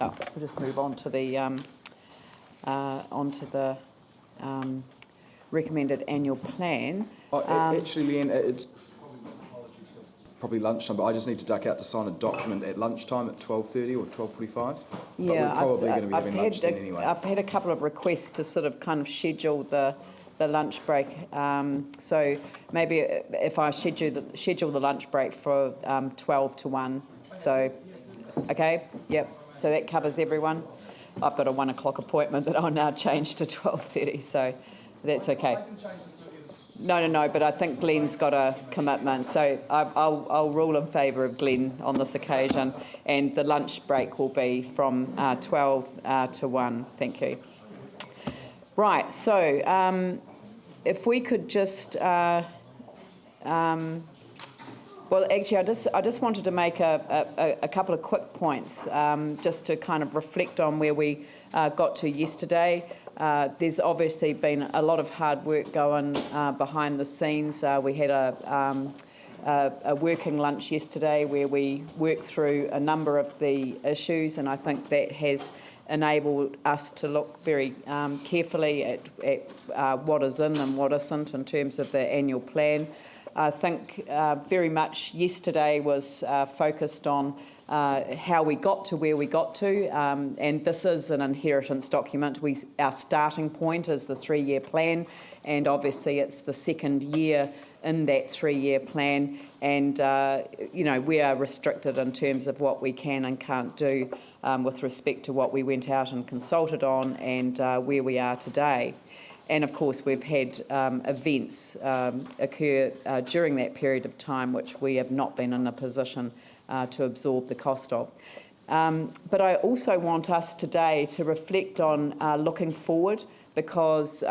we'll just move on to the recommended annual plan. Actually, Leanne, it's probably lunchtime, but I just need to duck out to sign a document at lunchtime at 12:30 or 12:45. Yeah, but we're probably going to be having lunch then anyway. I've had a couple of requests to sort of kind of schedule the lunch break. So maybe if I schedule the lunch break for 12 to 1. So, okay, yep. So that covers everyone. I've got a 1 o'clock appointment that I'll now change to 12:30. So that's okay. No, but I think Glenn's got a commitment, so I'll rule in favour of Glenn on this occasion, and the lunch break will be from 12 to 1. Thank you. Right, so if we could just, well, actually, I just wanted to make a couple of quick points, just to kind of reflect on where we got to yesterday. There's obviously been a lot of hard work going behind the scenes. We had a working lunch yesterday where we worked through a number of the issues, and I think that has enabled us to look very carefully at what is in and what isn't in terms of the annual plan. I think very much yesterday was focused on how we got to where we got to, and this is an inheritance document. Our starting point is the 3-year plan, and obviously it's the second year in that 3-year plan, and we are restricted in terms of what we can and can't do with respect to what we went out and consulted on and where we are today. And of course we've had events occur during that period of time which we have not been in a position to absorb the cost of. But I also want us today to reflect on looking forward, because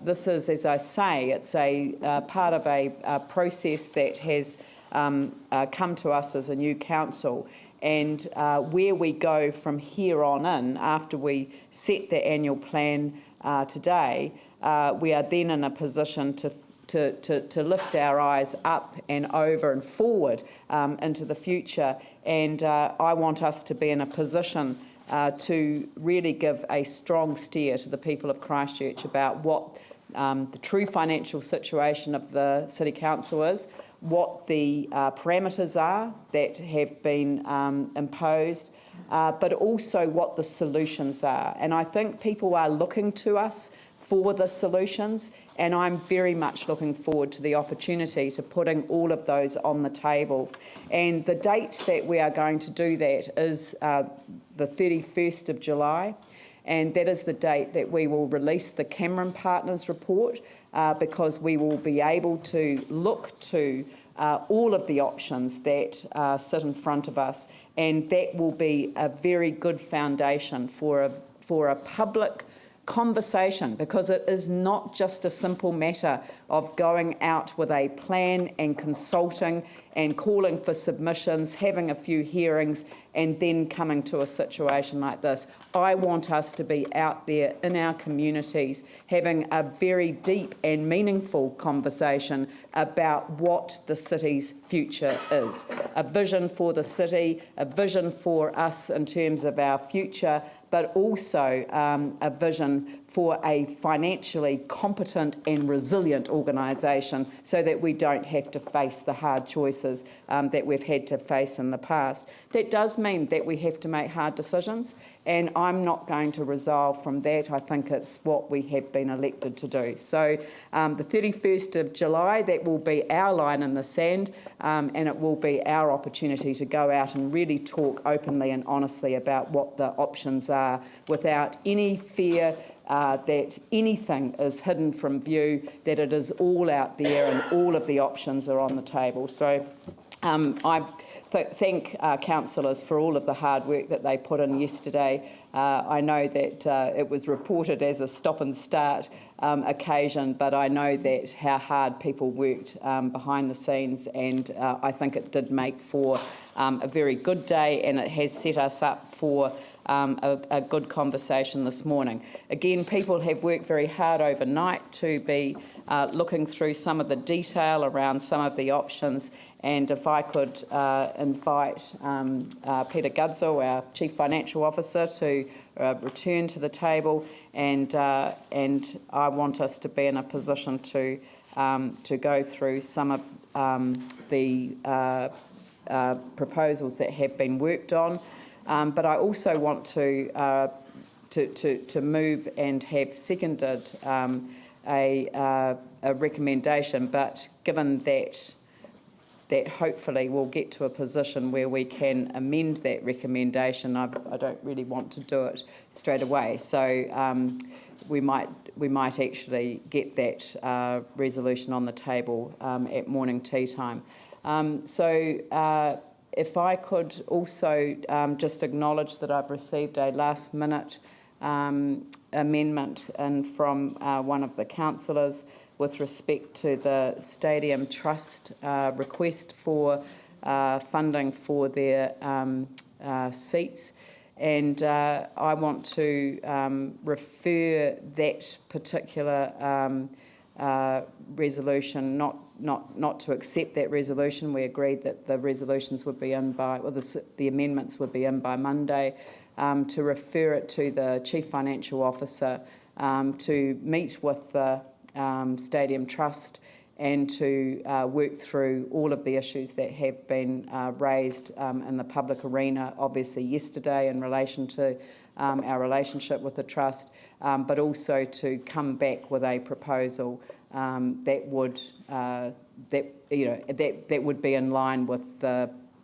this is, as I say, it's a part of a process that has come to us as a new council, and where we go from here on in, after we set the annual plan today, we are then in a position to lift our eyes up and over and forward into the future. And I want us to be in a position to really give a strong steer to the people of Christchurch about what the true financial situation of the City Council is, what the parameters are that have been imposed, but also what the solutions are. And I think people are looking to us for the solutions, and I'm very much looking forward to the opportunity to putting all of those on the table. And the date that we are going to do that is the 31st of July, and that is the date that we will release the Cameron Partners report, because we will be able to look to all of the options that sit in front of us, and that will be a very good foundation for a public conversation, because it is not just a simple matter of going out with a plan and consulting and calling for submissions, having a few hearings, and then coming to a situation like this. I want us to be out there in our communities having a very deep and meaningful conversation about what the city's future is. A vision for the city, a vision for us in terms of our future, but also a vision for a financially competent and resilient organisation, so that we don't have to face the hard choices that we've had to face in the past. That does mean that we have to make hard decisions, and I'm not going to resolve from that. I think it's what we have been elected to do. So the 31st of July, that will be our line in the sand, and it will be our opportunity to go out and really talk openly and honestly about what the options are, without any fear that anything is hidden from view, that it is all out there and all of the options are on the table. So I thank councillors for all of the hard work that they put in yesterday. I know that it was reported as a stop and start occasion, but I know that how hard people worked behind the scenes, and I think it did make for a very good day, and it has set us up for a good conversation this morning. Again, people have worked very hard overnight to be looking through some of the detail around some of the options, and if I could invite Peter Gudzel, our Chief Financial Officer, to return to the table, and I want us to be in a position to go through some of the proposals that have been worked on, but I also want to move and have seconded a recommendation. But given that hopefully we'll get to a position where we can amend that recommendation, I don't really want to do it straight away. So we might actually get that resolution on the table at morning tea time. If I could also just acknowledge that I've received a last-minute amendment from one of the councillors with respect to the Stadium Trust request for funding for their seats. And I want to refer that particular resolution, not to accept that resolution. We agreed that the resolutions would be in by, well, the amendments would be in by Monday, to refer it to the Chief Financial Officer to meet with the Stadium Trust and to work through all of the issues that have been raised in the public arena, obviously yesterday in relation to our relationship with the Trust, but also to come back with a proposal that would be in line with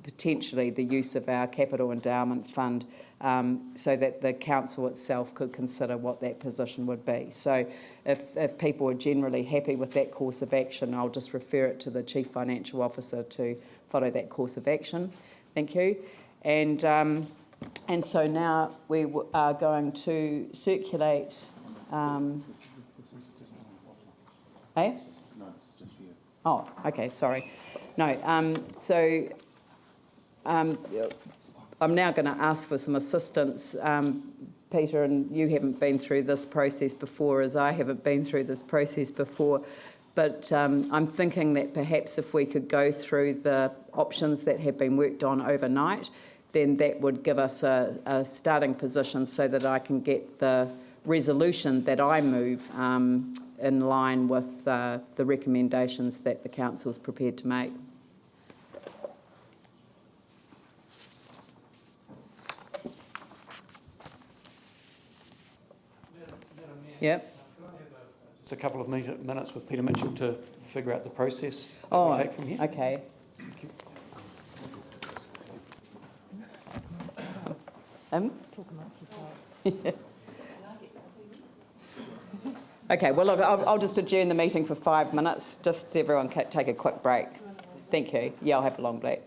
potentially the use of our capital endowment fund, so that the council itself could consider what that position would be. So if people are generally happy with that course of action, I'll just refer it to the Chief Financial Officer to follow that course of action. Thank you. And so now we are going to circulate. Eh? No, it's just for you. Oh, okay, sorry. No, I'm now going to ask for some assistance, Peter, and you haven't been through this process before, as I haven't been through this process before, but I'm thinking that perhaps if we could go through the options that have been worked on overnight, then that would give us a starting position so that I can get the resolution that I move in line with the recommendations that the council is prepared to make. Yep. Just a couple of minutes with Peter Mitchell to figure out the process that we take from here. Okay. Okay, well, look, I'll just adjourn the meeting for 5 minutes, just so everyone can take a quick break. Thank you. Yeah, I'll have a long break.